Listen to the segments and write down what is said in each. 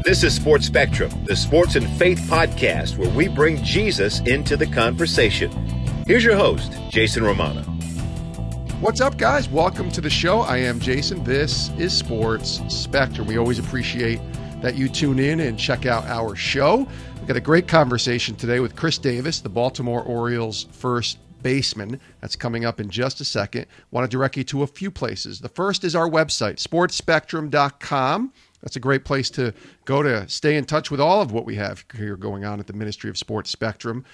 This is Sports Spectrum, the sports and faith podcast where we bring Jesus into the conversation. Here's your host, Jason Romano. What's up, guys? Welcome to the show. I am Jason. This is Sports Spectrum. We always appreciate that you tune in and check out our show. We've got a great conversation today with Chris Davis, the Baltimore Orioles first baseman. That's coming up in just a second. Want to direct you to a few places. The first is our website, sportspectrum.com. That's a great place to go to stay in touch with all of what we have here going on at the Ministry of Sports Spectrum.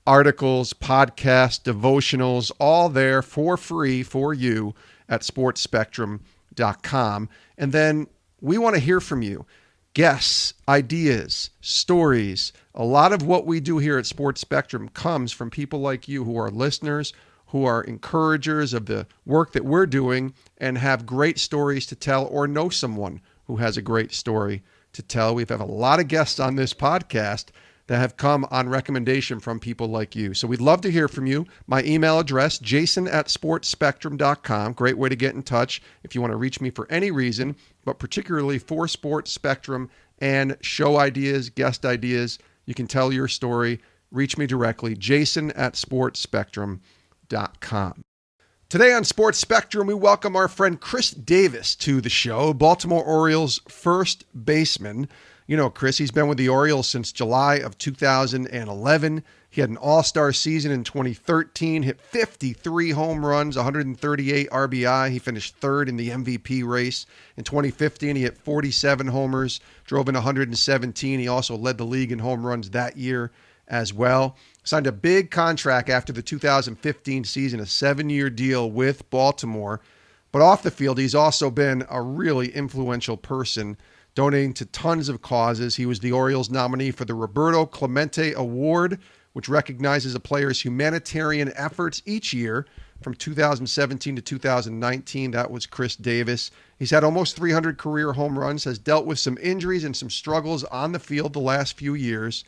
Articles, podcasts, devotionals, all there for free for you at sportspectrum.com. And then we want to hear from you. Guests, ideas, stories. A lot of what we do here at Sports Spectrum comes from people like you who are listeners, who are encouragers of the work that we're doing and have great stories to tell or know someone who has a great story to tell. We've had a lot of guests on this podcast that have come on recommendation from people like you. So we'd love to hear from you. My email address, jason@sportspectrum.com. Great way to get in touch if you want to reach me for any reason, but particularly for Sports Spectrum and show ideas, guest ideas. You can tell your story. Reach me directly, jason@sportspectrum.com. Today on Sports Spectrum, we welcome our friend Chris Davis to the show, Baltimore Orioles first baseman. You know, Chris, he's been with the Orioles since July of 2011. He had an All-Star season in 2013, hit 53 home runs, 138 RBI. He finished third in the MVP race. In 2015, he hit 47 homers, drove in 117. He also led the league in home runs that year as well. Signed a big contract after the 2015 season, a 7-year deal with Baltimore. But off the field, he's also been a really influential person, donating to tons of causes. He was the Orioles nominee for the Roberto Clemente Award, which recognizes a player's humanitarian efforts each year from 2017 to 2019. That was Chris Davis. He's had almost 300 career home runs, has dealt with some injuries and some struggles on the field the last few years.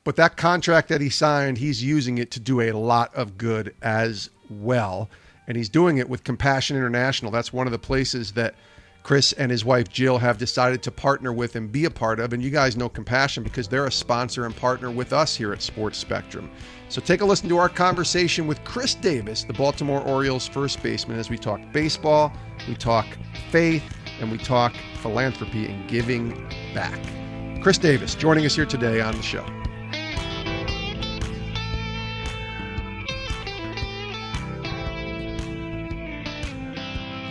But that contract that he signed, he's using it to do a lot of good as well. And he's doing it with Compassion International. That's one of the places that Chris and his wife Jill have decided to partner with and be a part of. And you guys know Compassion because they're a sponsor and partner with us here at Sports Spectrum. So take a listen to our conversation with Chris Davis, the Baltimore Orioles first baseman, as we talk baseball, we talk faith, and we talk philanthropy and giving back. Chris Davis joining us here today on the show.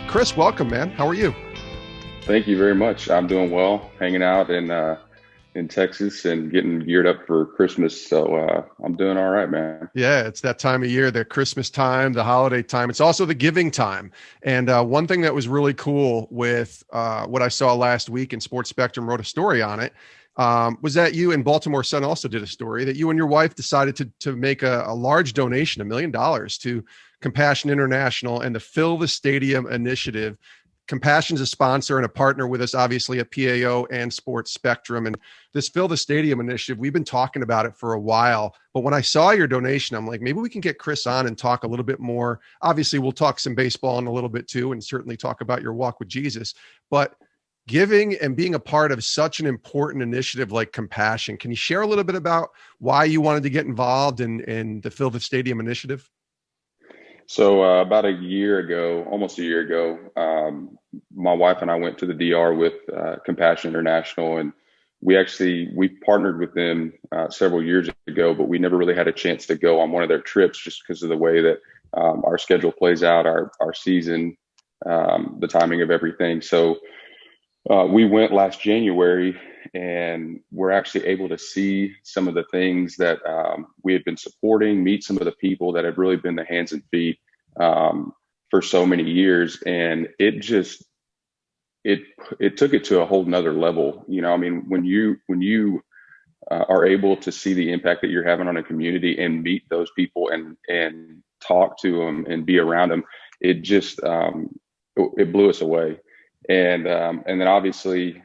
Chris, welcome, man. How are you? Thank you very much. I'm doing well, hanging out in Texas and getting geared up for Christmas. So I'm doing all right, man. Yeah, it's that time of year, the Christmas time, the holiday time. It's also the giving time. And one thing that was really cool with what I saw last week, and Sports Spectrum wrote a story on it, was that you and Baltimore Sun also did a story that you and your wife decided to make a large donation, $1 million, to Compassion International and the Fill the Stadium initiative. Compassion's a sponsor and a partner with us, obviously, at PAO and Sports Spectrum. And this Fill the Stadium initiative, we've been talking about it for a while. But when I saw your donation, I'm like, maybe we can get Chris on and talk a little bit more. Obviously, we'll talk some baseball in a little bit too, and certainly talk about your walk with Jesus. But giving and being a part of such an important initiative like Compassion, can you share a little bit about why you wanted to get involved in the Fill the Stadium initiative? So about almost a year ago, my wife and I went to the DR with Compassion International, and we partnered with them several years ago, but we never really had a chance to go on one of their trips just because of the way that our schedule plays out, our season, the timing of everything. So we went last January, and we're actually able to see some of the things that we had been supporting, meet some of the people that have really been the hands and feet for so many years. And it took it to a whole nother level. You know, I mean, when you are able to see the impact that you're having on a community and meet those people and talk to them and be around them, it just, it blew us away. And then obviously,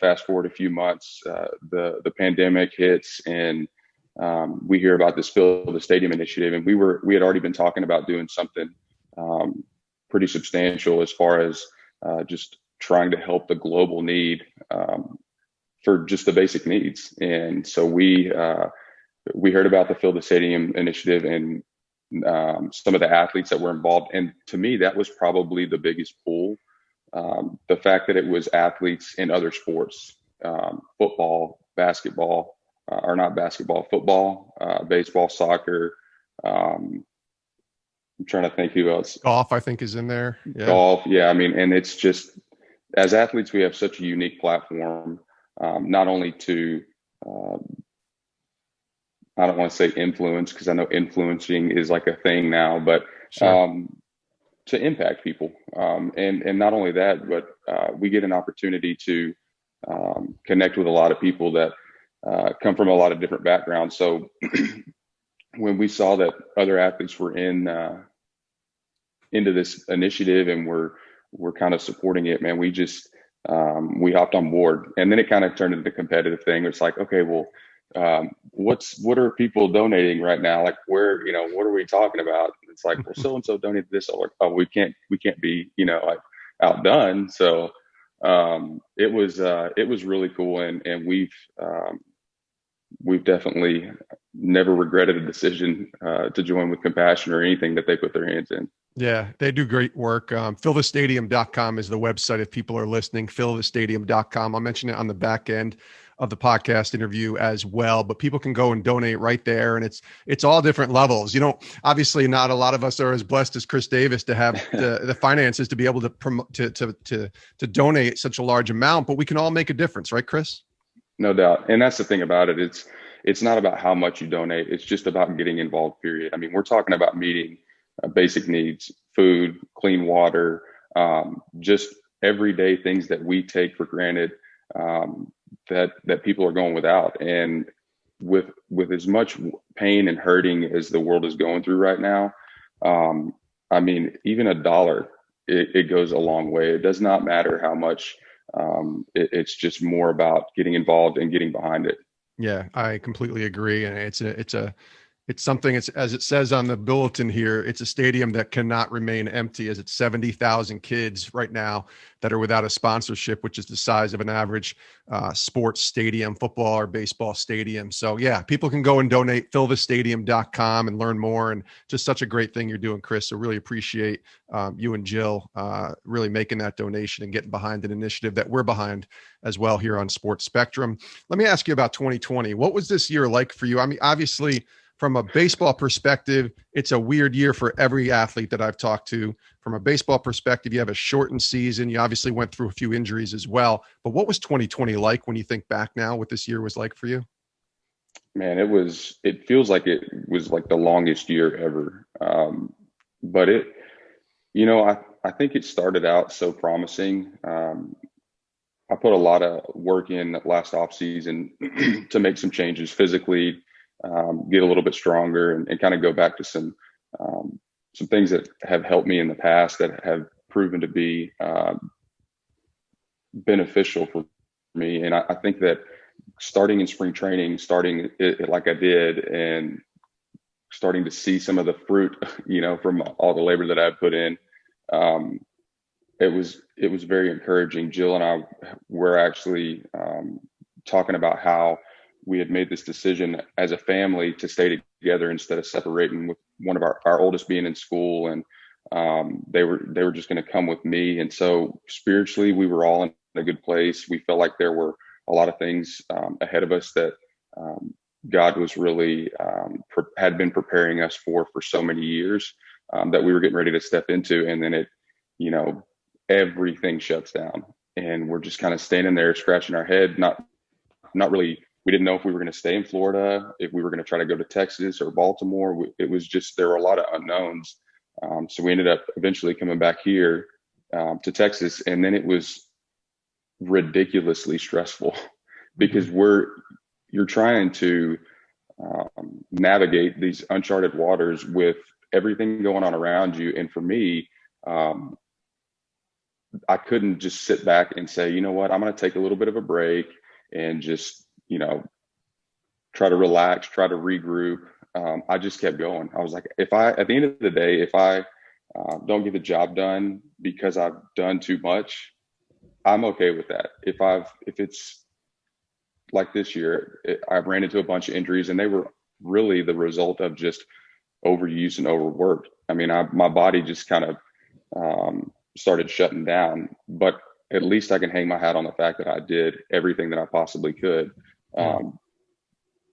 fast forward a few months, the pandemic hits, and we hear about this Fill the Stadium initiative, and we had already been talking about doing something pretty substantial as far as just trying to help the global need for just the basic needs. And so we heard about the Fill the Stadium initiative and some of the athletes that were involved. And to me, that was probably the biggest pull. The fact that it was athletes in other sports, football, basketball, or not basketball, football, baseball, soccer. I'm trying to think who else. Golf, I think, is in there. Yeah. Golf. Yeah. I mean, and it's just, as athletes, we have such a unique platform, not only to, I don't want to say influence, because I know influencing is like a thing now, but Sure. to impact people. And not only that, but we get an opportunity to connect with a lot of people that come from a lot of different backgrounds. So when we saw that other athletes were into this initiative and we're kind of supporting it, man, we just we hopped on board. And then it kind of turned into a competitive thing. It's like, okay, well, what are people donating right now? Like, where, what are we talking about? It's like, well, so and so donated this. Or, oh, we can't be, like outdone. So it was really cool, and we've definitely never regretted a decision to join with Compassion or anything that they put their hands in. Yeah, they do great work. Fillthestadium.com is the website if people are listening. Fillthestadium.com. I'll mention it on the back end of the podcast interview as well, but people can go and donate right there, and it's all different levels. Obviously not a lot of us are as blessed as Chris Davis to have the finances to be able to promote to donate such a large amount, but we can all make a difference, right, Chris? No doubt. And that's the thing about it. It's not about how much you donate. It's just about getting involved, period. I mean, we're talking about meeting basic needs, food, clean water, just everyday things that we take for granted, that people are going without. And with as much pain and hurting as the world is going through right now, I mean, even $1, it goes a long way. It does not matter how much. It's just more about getting involved and getting behind it. Yeah, I completely agree. And it's something, as it says on the bulletin here, it's a stadium that cannot remain empty, as it's 70,000 kids right now that are without a sponsorship, which is the size of an average sports stadium, football or baseball stadium. So yeah, people can go and donate, fillthestadium.com, and learn more. And just such a great thing you're doing, Chris. So really appreciate you and Jill really making that donation and getting behind an initiative that we're behind as well here on Sports Spectrum. Let me ask you about 2020. What was this year like for you? I mean, obviously, from a baseball perspective, it's a weird year for every athlete that I've talked to. From a baseball perspective, you have a shortened season. You obviously went through a few injuries as well. But what was 2020 like when you think back now, what this year was like for you? Man, it feels like it was like the longest year ever. But I think it started out so promising. I put a lot of work in last off season to make some changes physically, get a little bit stronger, and kind of go back to some things that have helped me in the past that have proven to be beneficial for me. And I think that starting in spring training, starting it like I did, and starting to see some of the fruit, from all the labor that I've put in, it was very encouraging. Jill and I were actually talking about how we had made this decision as a family to stay together instead of separating, with one of our oldest being in school, and they were just going to come with me. And so spiritually, we were all in a good place. We felt like there were a lot of things ahead of us that God was really had been preparing us for so many years, that we were getting ready to step into. And then everything shuts down, and we're just kind of standing there scratching our head, not really. We didn't know if we were going to stay in Florida, if we were going to try to go to Texas or Baltimore. It was just, there were a lot of unknowns. So we ended up eventually coming back here to Texas. And then it was ridiculously stressful because you're trying to navigate these uncharted waters with everything going on around you. And for me, I couldn't just sit back and say, you know what, I'm going to take a little bit of a break and just, try to relax, try to regroup. I just kept going. I was like, at the end of the day, if I don't get the job done because I've done too much, I'm okay with that. If like this year, I ran into a bunch of injuries, and they were really the result of just overuse and overwork. I mean, my body just kind of started shutting down, but at least I can hang my hat on the fact that I did everything that I possibly could. And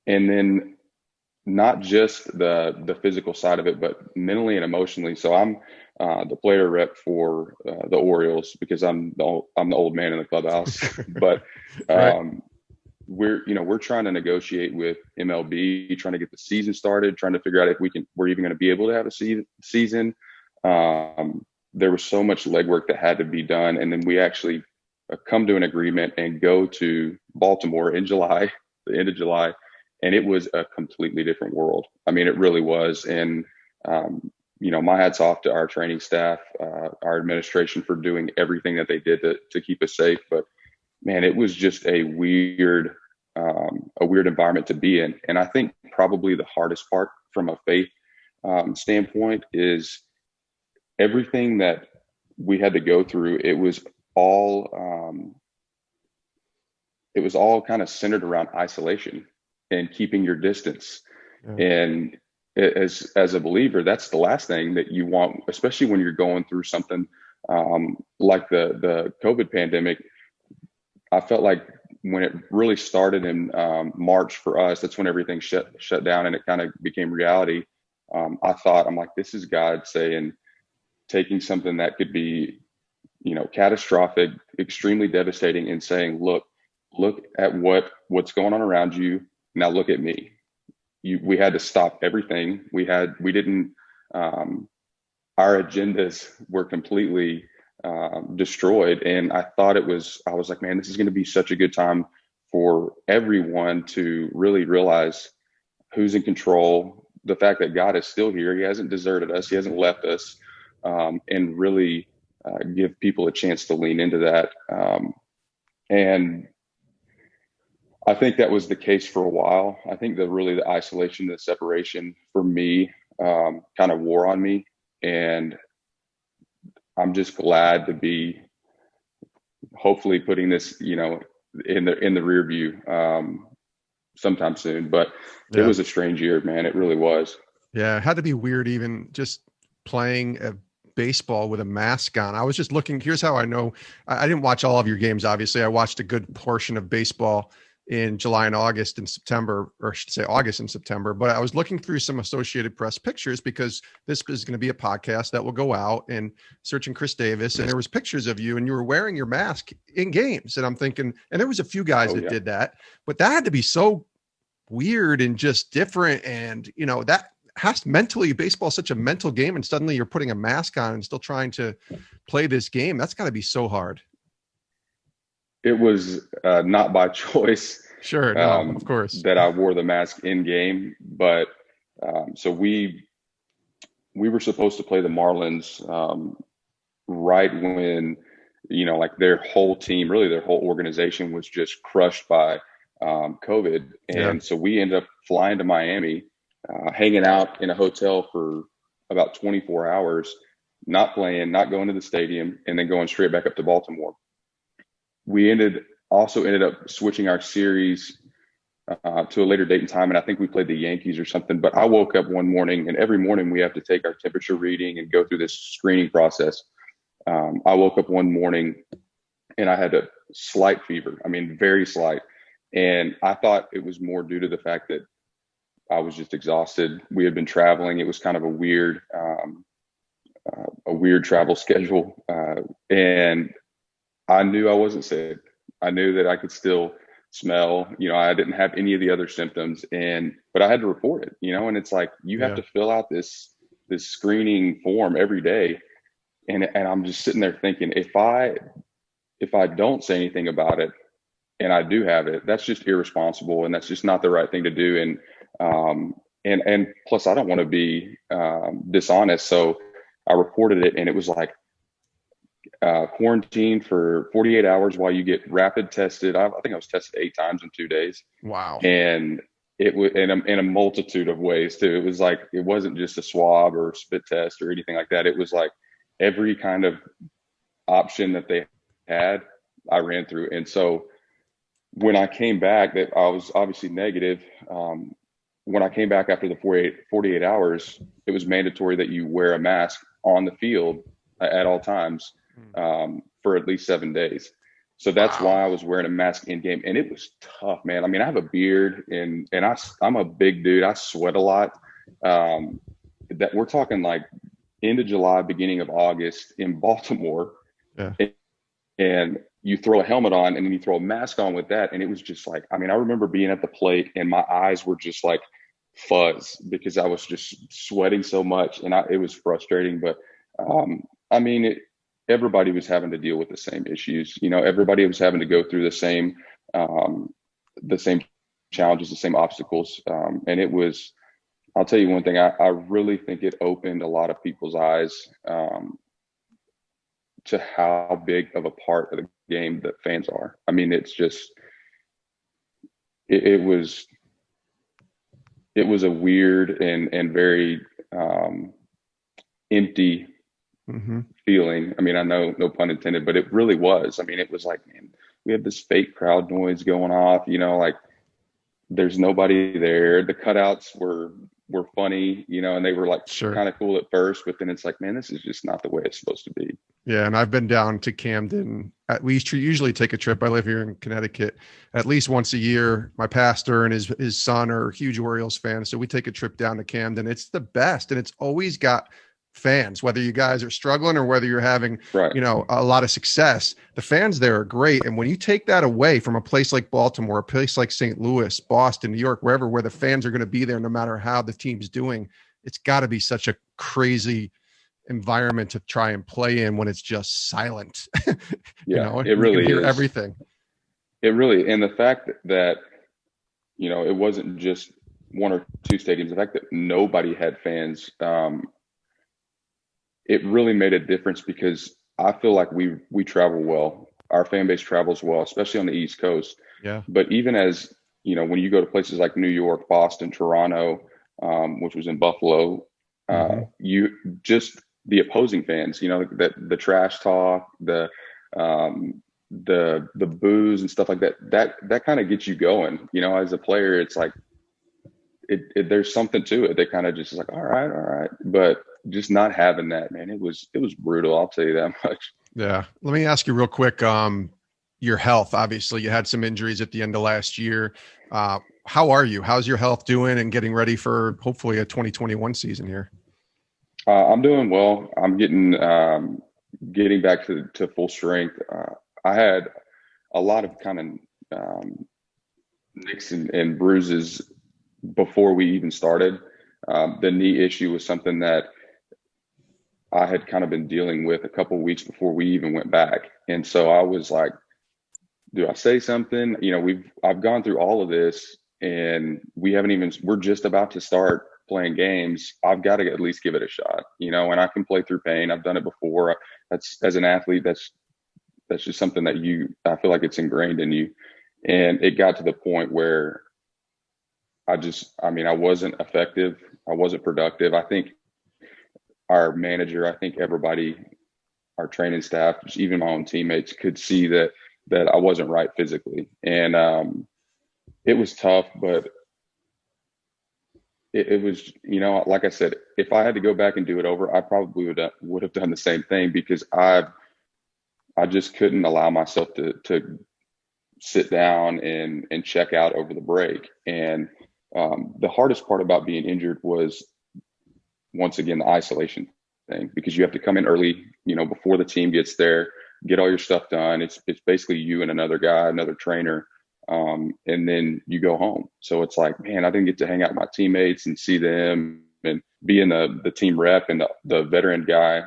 then not just the physical side of it, but mentally and emotionally. So I'm the player rep for the Orioles because I'm the old man in the clubhouse. But Right. we're trying to negotiate with MLB, trying to get the season started, trying to figure out if we're even going to be able to have a season. There was so much legwork that had to be done, and then we actually come to an agreement and go to Baltimore in July, the end of July, and it was a completely different world. I mean, it really was. And my hat's off to our training staff, our administration for doing everything that they did to keep us safe. But man, it was just a weird environment to be in. And I think probably the hardest part from a faith standpoint is everything that we had to go through. It was all kind of centered around isolation and keeping your distance. Yeah. And as a believer, that's the last thing that you want, especially when you're going through something like the COVID pandemic. I felt like when it really started in March for us, that's when everything shut down and it kind of became reality. I'm like, this is God saying, taking something that could be, catastrophic, extremely devastating, and saying, look at what's going on around you. Now look at me. We had to stop everything. Our agendas were completely destroyed. And I was like, man, this is going to be such a good time for everyone to really realize who's in control, the fact that God is still here. He hasn't deserted us. He hasn't left us, and really give people a chance to lean into that. And I think that was the case for a while. I think the isolation, the separation for me kind of wore on me. And I'm just glad to be hopefully putting this, in the rear view sometime soon. But it was a strange year, man. It really was. Yeah, it had to be weird even just playing a baseball with a mask on. I was just looking, here's how I know. I didn't watch all of your games, obviously. I watched a good portion of baseball in July and August and September, or I should say August and September. But I was looking through some Associated Press pictures because this is going to be a podcast that will go out, and searching Chris Davis. And there was pictures of you and you were wearing your mask in games. And I'm thinking, and there was a few guys that did that, but that had to be so weird and just different. And, that has mentally, baseball is such a mental game, and suddenly you're putting a mask on and still trying to play this game. That's got to be so hard. It was not by choice. Sure, no, of course. That I wore the mask in game, but so we were supposed to play the Marlins right when like their whole team, really their whole organization, was just crushed by COVID, and so we ended up flying to Miami, hanging out in a hotel for about 24 hours, not playing, not going to the stadium, and then going straight back up to Baltimore. We ended up switching our series to a later date and time, and I think we played the Yankees or something. But I woke up one morning, and every morning we have to take our temperature reading and go through this screening process. I woke up one morning and I had a slight fever. I mean, very slight. And I thought it was more due to the fact that I was just exhausted. We had been traveling. It was kind of a weird travel schedule. And I knew I wasn't sick. I knew that I could still smell, I didn't have any of the other symptoms, but I had to report it, and it's like, you have to fill out this screening form every day. And I'm just sitting there thinking, if I don't say anything about it and I do have it, that's just irresponsible. And that's just not the right thing to do. And plus I don't want to be dishonest. So I reported it, and it was like, quarantine for 48 hours while you get rapid tested. I think I was tested 8 times in 2 days. Wow. And it was in a multitude of ways too. It was like, it wasn't just a swab or spit test or anything like that. It was like every kind of option that they had, I ran through. And so when I came back, that I was obviously negative. When I came back after the 48 hours, it was mandatory that you wear a mask on the field at all times for at least 7 days. So that's Wow. why I was wearing a mask in game, and it was tough, man. I mean, I have a beard, and I'm a big dude. I sweat a lot. That we're talking like end of July, beginning of August in Baltimore, Yeah. and you throw a helmet on, and then you throw a mask on with that, and it was just like, I mean, I remember being at the plate, and my eyes were just like fuzz because I was just sweating so much, and it was frustrating. But I mean, everybody was having to deal with the same issues. You know, everybody was having to go through the same challenges, the same obstacles, and it was. I'll tell you one thing. I really think it opened a lot of people's eyes to how big of a part of the game that fans are. I mean, it's just it was a weird and very empty feeling. I mean, I know, no pun intended, but it really was. I mean, it was like, man, we have this fake crowd noise going off, you know, like there's nobody there. The cutouts were funny, you know, and they were like Sure. kind of cool at first, but then it's like, man, this is just not the way it's supposed to be. Yeah, and I've been down to Camden. We usually take a trip. I live here in Connecticut at least once a year. My pastor and his son are huge Orioles fans, so we take a trip down to Camden. It's the best, and it's always got fans, whether you guys are struggling or whether you're having, Right. a lot of success. The fans there are great. And when you take that away from a place like Baltimore, a place like St. Louis, Boston, New York, wherever, where the fans are going to be there no matter how the team's doing, it's got to be such a crazy environment to try and play in when it's just silent. Yeah, it you really can hear is. everything. It really, and the fact that, you know, it wasn't just one or two stadiums, the fact that nobody had fans, it really made a difference because I feel like we travel well. Our fan base travels well, especially on the East Coast. Yeah. But even as, you know, when you go to places like New York, Boston, Toronto, which was in Buffalo, you just the opposing fans, you know, the trash talk, the booze and stuff like that kind of gets you going. You know, as a player, it's like there's something to it. They kind of just like, all right, but just not having that, man, it was brutal. I'll tell you that much. Yeah. Let me ask you real quick. Your health, obviously you had some injuries at the end of last year. How are you? How's your health doing and getting ready for hopefully a 2021 season here? I'm doing well. I'm getting back to full strength. I had a lot of kind of nicks and bruises before we even started. The knee issue was something that I had kind of been dealing with a couple of weeks before we even went back. And so I was like, do I say something? You know, I've gone through all of this and we're just about to start playing games. I've got to at least give it a shot, you know, and I can play through pain. I've done it before. That's, as an athlete, that's just something that I feel like it's ingrained in you. And it got to the point where I wasn't effective. I wasn't productive. I think our manager, I think everybody, our training staff, just even my own teammates could see that I wasn't right physically. And it was tough, but it was, you know, like I said, if I had to go back and do it over, I probably would have done the same thing because I just couldn't allow myself to sit down and check out over the break. And the hardest part about being injured was, once again, the isolation thing, because you have to come in early, you know, before the team gets there, get all your stuff done. It's basically you and another guy, another trainer, and then you go home. So it's like, man, I didn't get to hang out with my teammates and see them and be in the team rep and the veteran guy.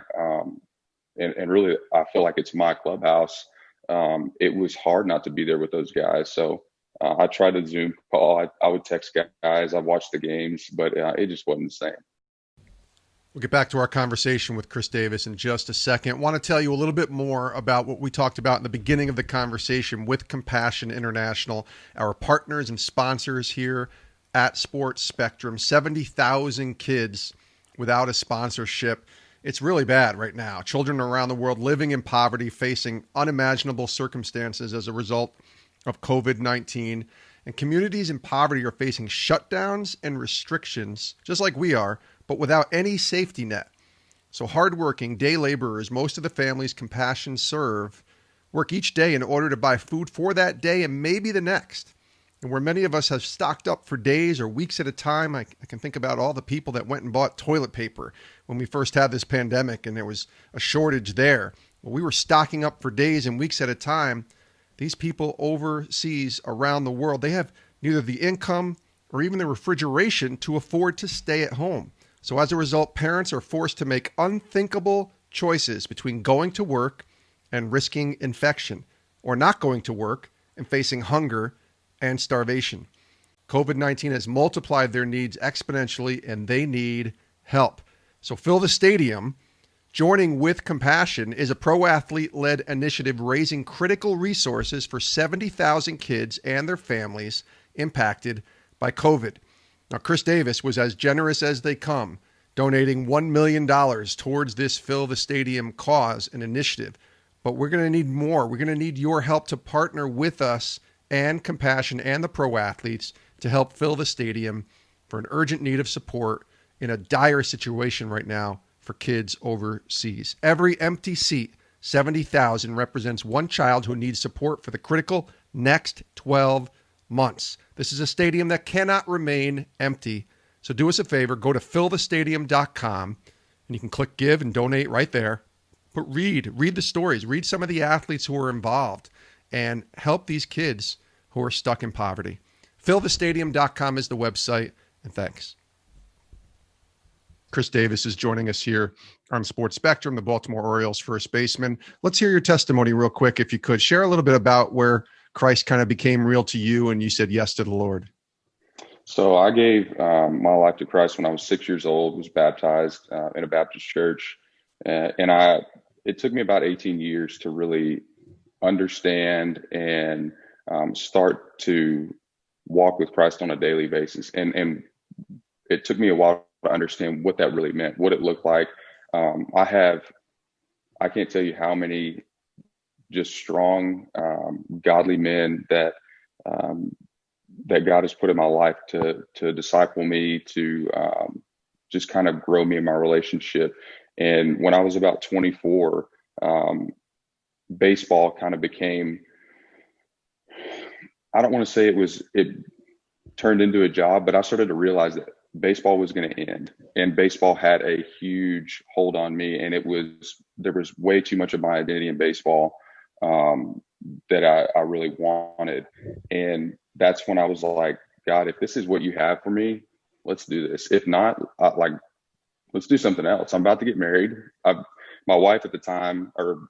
And really, I feel like it's my clubhouse. It was hard not to be there with those guys. So I tried to Zoom call. I would text guys. I watched the games, but it just wasn't the same. We'll get back to our conversation with Chris Davis in just a second. I want to tell you a little bit more about what we talked about in the beginning of the conversation with Compassion International, our partners and sponsors here at Sports Spectrum. 70,000 kids without a sponsorship. It's really bad right now. Children around the world living in poverty, facing unimaginable circumstances as a result of COVID-19, and communities in poverty are facing shutdowns and restrictions, just like we are, but without any safety net. So hardworking day laborers, most of the families Compassion serve, work each day in order to buy food for that day and maybe the next. And where many of us have stocked up for days or weeks at a time, I can think about all the people that went and bought toilet paper when we first had this pandemic and there was a shortage there. Well, we were stocking up for days and weeks at a time. These people overseas around the world, they have neither the income or even the refrigeration to afford to stay at home. So as a result, parents are forced to make unthinkable choices between going to work and risking infection, or not going to work and facing hunger and starvation. COVID-19 has multiplied their needs exponentially, and they need help. So Fill the Stadium, joining with Compassion, is a pro-athlete-led initiative raising critical resources for 70,000 kids and their families impacted by COVID. Now, Chris Davis was as generous as they come, donating $1 million towards this Fill the Stadium cause and initiative. But we're going to need more. We're going to need your help to partner with us and Compassion and the pro athletes to help fill the stadium for an urgent need of support in a dire situation right now for kids overseas. Every empty seat, 70,000, represents one child who needs support for the critical next 12 months. This is a stadium that cannot remain empty. So do us a favor, go to fillthestadium.com and you can click give and donate right there. But read the stories, read some of the athletes who are involved and help these kids who are stuck in poverty. Fillthestadium.com is the website, and thanks. Chris Davis is joining us here on Sports Spectrum, the Baltimore Orioles first baseman. Let's hear your testimony real quick, if you could. Share a little bit about where Christ kind of became real to you and you said yes to the Lord. So I gave my life to Christ when I was 6 years old, was baptized in a Baptist church. It took me about 18 years to really understand and start to walk with Christ on a daily basis. And it took me a while to understand what that really meant, what it looked like. I can't tell you how many just strong, godly men that God has put in my life to disciple me, to just kind of grow me in my relationship. And when I was about 24, baseball kind of became, I don't want to say it turned into a job, but I started to realize that baseball was going to end, and baseball had a huge hold on me. And there was way too much of my identity in baseball that I really wanted. And that's when I was like, God, if this is what you have for me, let's do this. If not, let's do something else. I'm about to get married. My wife at the time, or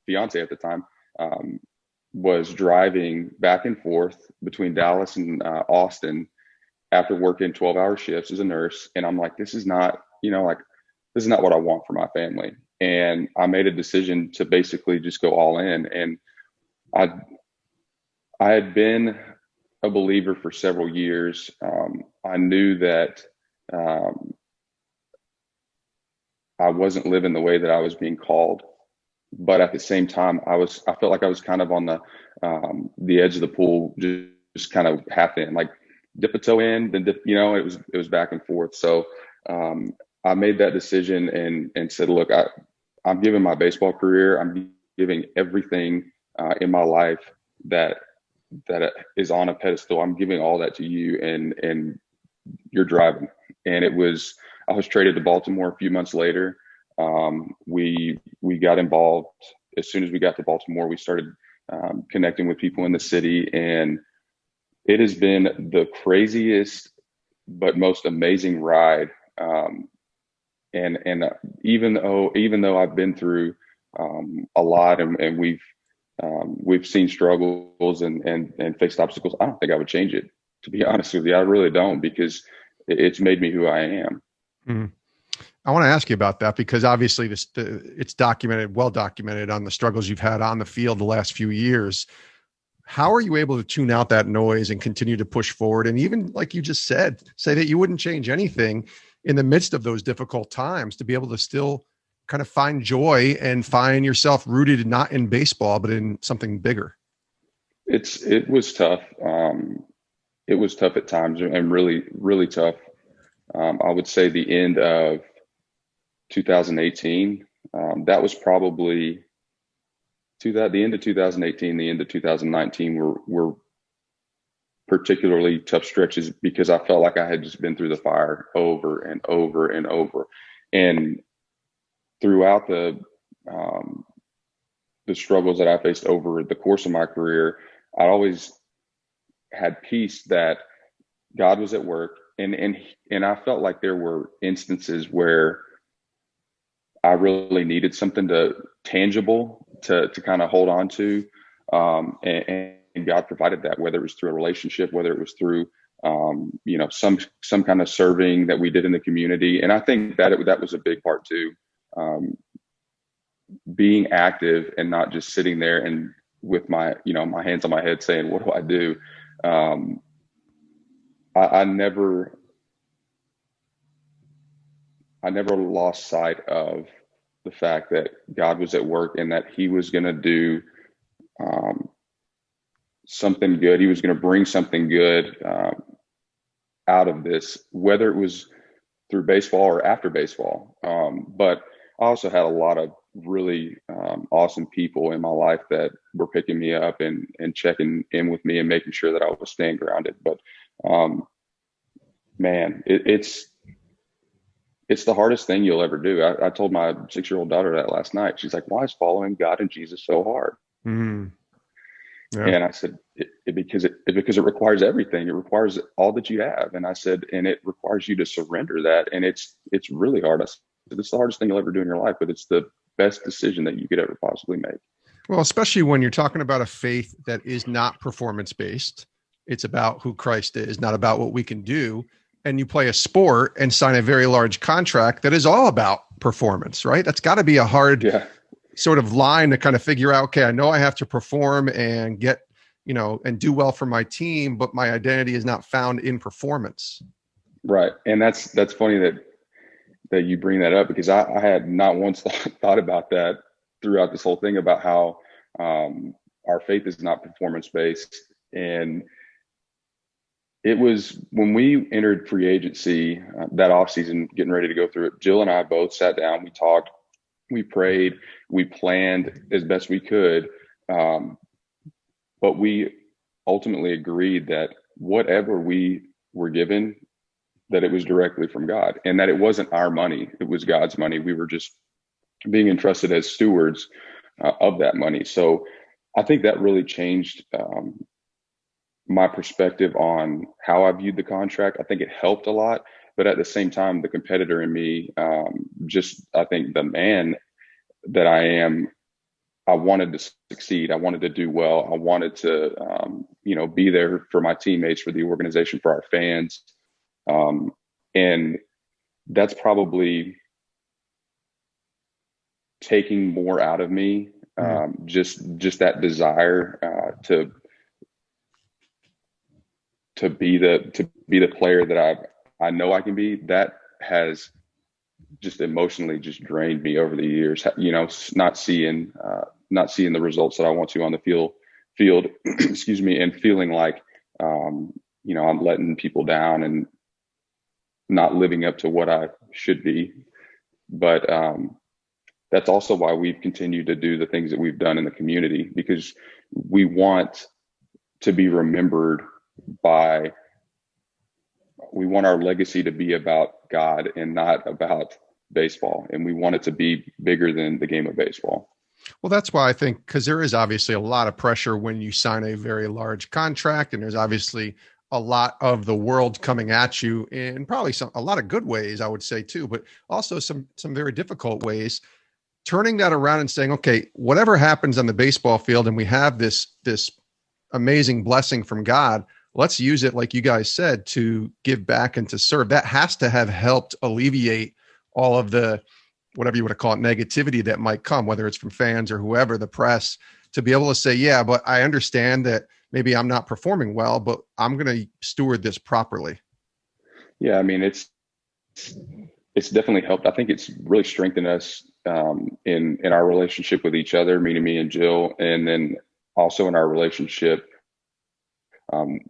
fiance at the time, was driving back and forth between Dallas and Austin after working 12-hour shifts as a nurse. And I'm like, this is not what I want for my family. And I made a decision to basically just go all in. And I had been a believer for several years. I knew that I wasn't living the way that I was being called. But at the same time, I felt like I was kind of on the edge of the pool, just kind of half in, like dip a toe in, then dip, it was back and forth. So I made that decision and said, look, I'm giving my baseball career, I'm giving everything in my life that is on a pedestal. I'm giving all that to you, and you're driving. And I was traded to Baltimore a few months later. We got involved. As soon as we got to Baltimore, we started connecting with people in the city, and it has been the craziest but most amazing ride. And even though I've been through a lot, and we've seen struggles and faced obstacles, I don't think I would change it, to be honest with you. I really don't, because it's made me who I am. Mm-hmm. I want to ask you about that, because obviously it's well documented on the struggles you've had on the field the last few years. How are you able to tune out that noise and continue to push forward? And even, like you just said, say that you wouldn't change anything in the midst of those difficult times, to be able to still kind of find joy and find yourself rooted not in baseball, but in something bigger. It was tough. It was tough at times and really, really tough. I would say the end of 2018, that was probably the end of 2018, the end of 2019 were particularly tough stretches because I felt like I had just been through the fire over and over and over. And throughout the struggles that I faced over the course of my career, I always had peace that God was at work. And I felt like there were instances where I really needed something tangible to kind of hold on to. And God provided that, whether it was through a relationship, whether it was through, some kind of serving that we did in the community. And I think that was a big part too. Being active and not just sitting there and with my hands on my head saying, what do I do? I never lost sight of the fact that God was at work and that he was going to do something good. He was going to bring something good out of this, whether it was through baseball or after baseball. But I also had a lot of really awesome people in my life that were picking me up and checking in with me and making sure that I was staying grounded. But man, it's the hardest thing you'll ever do. I told my 6-year-old daughter that last night. She's like, why is following God and Jesus so hard? Mm. Yeah. And I said, because it requires everything. It requires all that you have. And I said, and it requires you to surrender that. And it's really hard. I said, it's the hardest thing you'll ever do in your life, but it's the best decision that you could ever possibly make. Well, especially when you're talking about a faith that is not performance-based. It's about who Christ is, not about what we can do. And you play a sport and sign a very large contract that is all about performance, right? That's got to be a hard sort of line to kind of figure out, okay, I know I have to perform and get, and do well for my team, but my identity is not found in performance. Right. And that's funny that you bring that up, because I had not once thought about that throughout this whole thing about how our faith is not performance-based. And it was when we entered free agency that offseason, getting ready to go through it, Jill and I both sat down, we talked, we prayed, we planned as best we could. But we ultimately agreed that whatever we were given, that it was directly from God and that it wasn't our money. It was God's money. We were just being entrusted as stewards of that money. So I think that really changed my perspective on how I viewed the contract. I think it helped a lot, but at the same time, the competitor in me, I think the man that I am, I wanted to succeed. I wanted to do well. I wanted to, be there for my teammates, for the organization, for our fans. And that's probably taking more out of me. Just that desire, to be the player that I know I can be, that has just emotionally just drained me over the years, not seeing the results that I want to on the field, excuse me, and feeling like, I'm letting people down and not living up to what I should be. But that's also why we've continued to do the things that we've done in the community, because we want to be remembered we want our legacy to be about God and not about baseball. And we want it to be bigger than the game of baseball. Well, that's why I think, because there is obviously a lot of pressure when you sign a very large contract, and there's obviously a lot of the world coming at you in probably a lot of good ways, I would say too, but also some very difficult ways. Turning that around and saying, okay, whatever happens on the baseball field, and we have this amazing blessing from God, let's use it, like you guys said, to give back and to serve. That has to have helped alleviate all of the, whatever you want to call it, negativity that might come, whether it's from fans or whoever, the press, to be able to say, yeah, but I understand that maybe I'm not performing well, but I'm going to steward this properly. Yeah. I mean, it's definitely helped. I think it's really strengthened us in our relationship with each other, meaning me and Jill, and then also in our relationship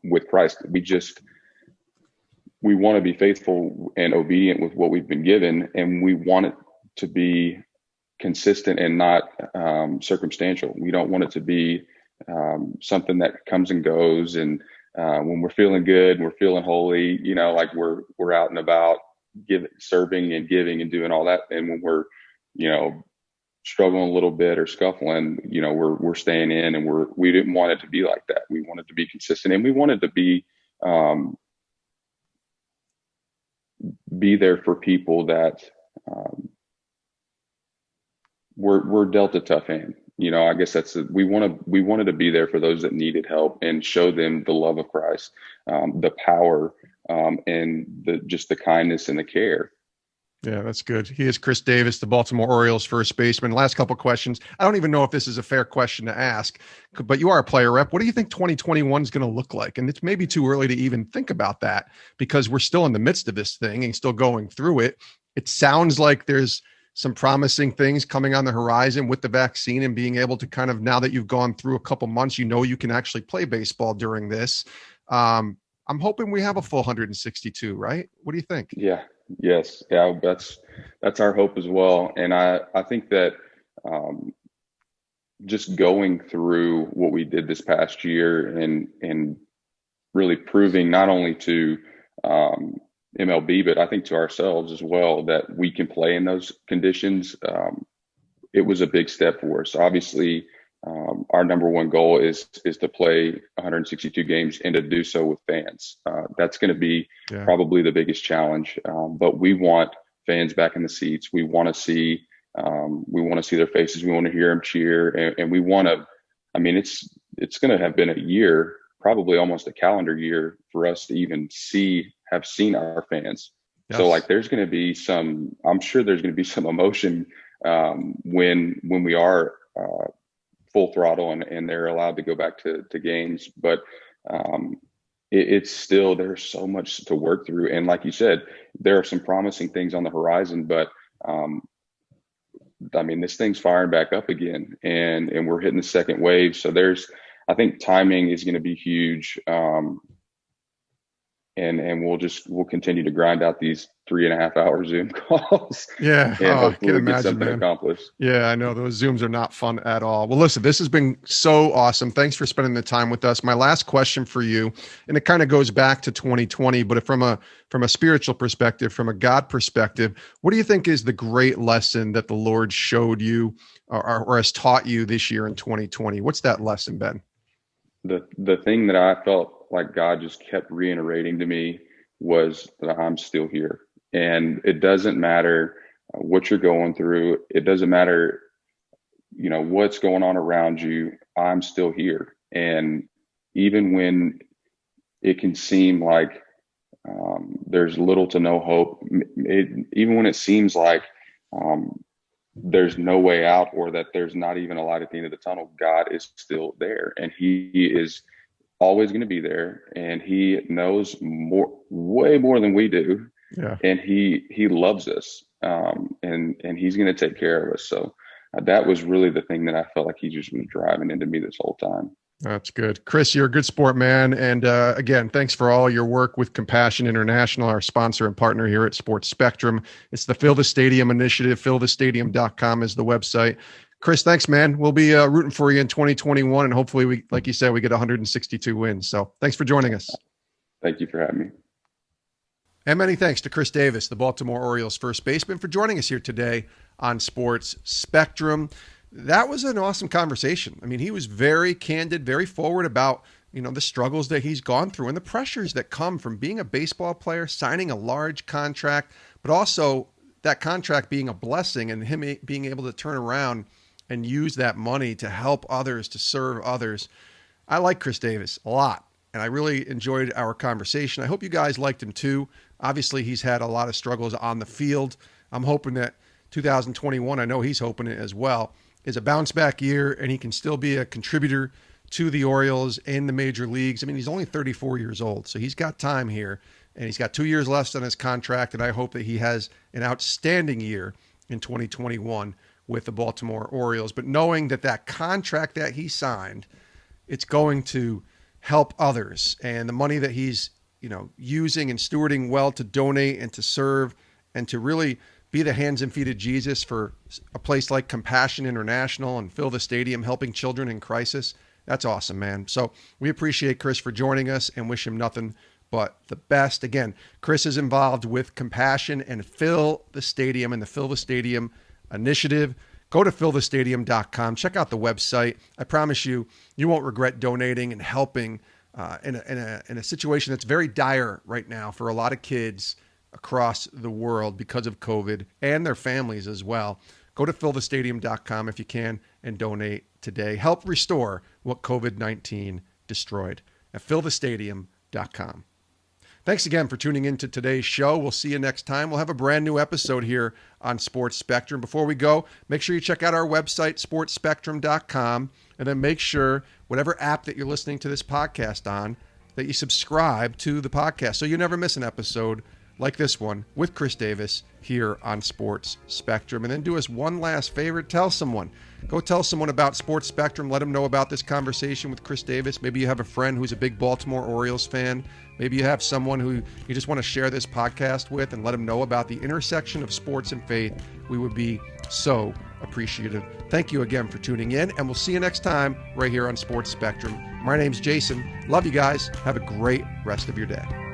with Christ. We want to be faithful and obedient with what we've been given, and we want it to be consistent and not circumstantial. We don't want it to be something that comes and goes. And when we're feeling good, we're feeling holy, like we're out and about serving and giving and doing all that. And when we're, struggling a little bit or scuffling, we're staying in, and we didn't want it to be like that. We wanted to be consistent, and we wanted to be there for people that we're dealt a tough hand. I guess we wanted to be there for those that needed help and show them the love of Christ, the power, and the kindness and the care. Yeah, that's good. He is Chris Davis, the Baltimore Orioles first baseman. Last couple of questions. I don't even know if this is a fair question to ask, but you are a player rep. What do you think 2021 is going to look like? And it's maybe too early to even think about that because we're still in the midst of this thing and still going through it. It sounds like there's some promising things coming on the horizon with the vaccine and being able to kind of, now that you've gone through a couple months, you can actually play baseball during this. I'm hoping we have a full 162, right? What do you think? Yeah. Yes. Yeah. That's our hope as well. And I think that just going through what we did this past year and really proving not only to MLB, but I think to ourselves as well, that we can play in those conditions. It was a big step for us. Obviously, our number one goal is to play 162 games and to do so with fans. That's going to be probably the biggest challenge. But we want fans back in the seats. We want to see their faces. We want to hear them cheer, and we want to. I mean, it's going to have been a year, probably almost a calendar year, for us to even have seen our fans. Yes. So there's going to be I'm sure there's going to be some emotion when we are full throttle and they're allowed to go back to games. But it's still, there's so much to work through. And like you said, there are some promising things on the horizon, but this thing's firing back up again, and we're hitting the second wave. So I think timing is going to be huge. And we'll continue to grind out these 3.5 hour Zoom calls. Yeah. And hopefully I can we get imagine, something accomplished. Yeah, I know those Zooms are not fun at all. Well, listen, this has been so awesome. Thanks for spending the time with us. My last question for you, and it kind of goes back to 2020, but from a spiritual perspective, from a God perspective, what do you think is the great lesson that the Lord showed you or has taught you this year in 2020? What's that lesson, Ben? The thing that I felt like God just kept reiterating to me was that I'm still here. And it doesn't matter what you're going through. It doesn't matter, what's going on around you. I'm still here. And even when it can seem like there's little to no hope, even when it seems like there's no way out, or that there's not even a light at the end of the tunnel, God is still there, and He is always going to be there, and He knows way more than we do. Yeah. And he loves us, and He's going to take care of us. So that was really the thing that I felt like He just was driving into me this whole time. That's good. Chris, you're a good sport, man. And again, thanks for all your work with Compassion International, our sponsor and partner here at Sports Spectrum. It's the Fill the Stadium initiative. FillTheStadium.com is the website. Chris, thanks, man. We'll be rooting for you in 2021. And hopefully, we, like you said, we get 162 wins. So thanks for joining us. Thank you for having me. And many thanks to Chris Davis, the Baltimore Orioles first baseman, for joining us here today on Sports Spectrum. That was an awesome conversation. I mean, he was very candid, very forward about, the struggles that he's gone through and the pressures that come from being a baseball player, signing a large contract, but also that contract being a blessing and him being able to turn around and use that money to help others, to serve others. I like Chris Davis a lot, and I really enjoyed our conversation. I hope you guys liked him too. Obviously, he's had a lot of struggles on the field. I'm hoping that 2021, I know he's hoping it as well, is a bounce back year, and he can still be a contributor to the Orioles in the major leagues. I mean, he's only 34 years old, so he's got time here, and he's got 2 years left on his contract, and I hope that he has an outstanding year in 2021 with the Baltimore Orioles. But knowing that contract that he signed, it's going to help others, and the money that he's using and stewarding well to donate and to serve and to really be the hands and feet of Jesus for a place like Compassion International and Fill the Stadium, helping children in crisis. That's awesome, man. So we appreciate Chris for joining us and wish him nothing but the best. Again, Chris is involved with Compassion and Fill the Stadium and the Fill the Stadium initiative. Go to fillthestadium.com. Check out the website. I promise you, you won't regret donating and helping in a situation that's very dire right now for a lot of kids across the world because of COVID and their families as well. Go to fillthestadium.com if you can and donate today. Help restore what COVID-19 destroyed at fillthestadium.com. Thanks again for tuning in to today's show. We'll see you next time. We'll have a brand new episode here on Sports Spectrum. Before we go, make sure you check out our website, sportspectrum.com, and then make sure whatever app that you're listening to this podcast on, that you subscribe to the podcast so you never miss an episode like this one with Chris Davis here on Sports Spectrum. And then do us one last favor, tell someone. Go tell someone about Sports Spectrum. Let them know about this conversation with Chris Davis. Maybe you have a friend who's a big Baltimore Orioles fan. Maybe you have someone who you just want to share this podcast with and let them know about the intersection of sports and faith. We would be so appreciative. Thank you again for tuning in, and we'll see you next time right here on Sports Spectrum. My name's Jason. Love you guys. Have a great rest of your day.